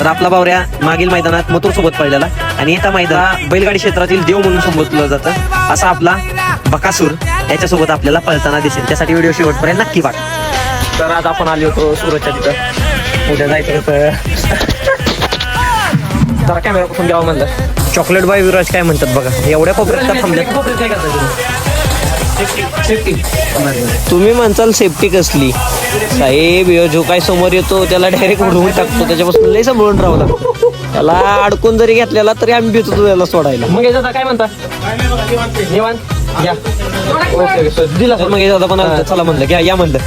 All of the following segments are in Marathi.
तर आपला बावऱ्या मागील मैदानात मथुर सोबत पडलेला आणि एका मैदानात बैलगाडी क्षेत्रातील देव म्हणून संबोधलं जातं असा आपला बकासूर याच्यासोबत आपल्याला पळताना दिसेल. त्यासाठी व्हिडिओ शेवटपर्यंत नक्की बघा. तर आज आपण आलो होतो सुरतच्या तिथं, उद्या जायचं होतं. जरा कॅमेरा पासून घ्यावं म्हणलं. चॉकलेट बाय विराज काय म्हणतात बघा, एवढ्या कोपऱ्यात थांबल्यात. तुम्ही म्हणताल सेफ्टी कसली साहेब, जो काय समोर येतो त्याला डायरेक्ट उडवून टाकतो, त्याच्यापासून लय सांभाळून राहावं लागतो. त्याला अडकून जरी घेतलेला तरी आम्ही भेटतो त्याला सोडायला. मग याचा काय म्हणता दिला मग याचा पण चला म्हणलं घ्या या म्हणलं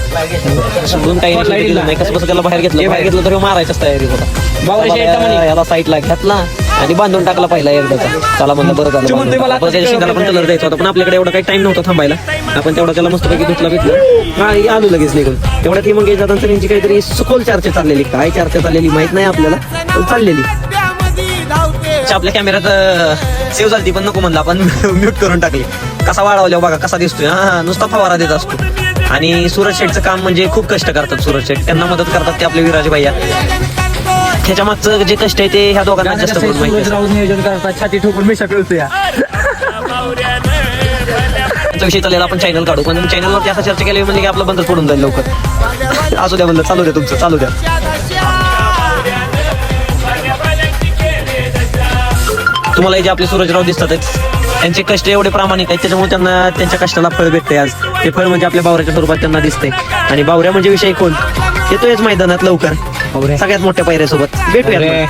सोडून काही नाही. कसं कसं त्याला बाहेर घेतलं तरी मारायच्याच तयारी होता. याला साईडला घेतला आणि बांधून टाकला पहिला एकदा. चला म्हणलं बरं झालं, शिंगाला पण कलर द्यायचा होता पण आपल्याकडे एवढा काही टाइम नव्हता थांबायला. आपण तेवढा त्याला मस्तपैकी भेटलं आलो लगेच निघून. तेवढ्यात मग याच्यात त्यांची काहीतरी सखोल चर्चा चाललेली, काय चर्चा चाललेली माहित नाही आपल्याला पण चाललेली. आपल्या कॅमेऱ्यात सेव्ह झाली पण नको म्हणलं आपण म्यूट करून टाकली. कसा वाढवल्या बघा कसा दिसतोय, हा नुसता फवारा देत असतो. आणि सूरज शेठचं काम म्हणजे खूप कष्ट करतात सूरज शेठ, त्यांना मदत करतात ते आपले विराज भैया. ह्याच्या मागचं जे कष्ट आहे ते ह्या दोघांना जास्त नियोजन करतात. छाती ठोकून मी शकतो या विषय चालेल. आपण चॅनल काढू पण चॅनलवरती असं चर्चा केली म्हणजे की आपलं बंदच पडून जाईल लवकर. असू द्या म्हणलं, चालू द्या तुमचं चालू द्या. तुम्हाला जे आपले सूरजराव दिसतात त्यांचे कष्ट एवढे प्रामाणिक आहेत त्याच्यामुळे त्यांना त्यांच्या कष्टाला फळ भेटते. आज ते फळ म्हणजे आपल्या बावऱ्याच्या स्वरूपात त्यांना दिसतंय. आणि बावऱ्या म्हणजे विषय कोण येतोयच मैदानात लवकर सगळ्यात मोठ्या पायऱ्यासोबत भेटूया.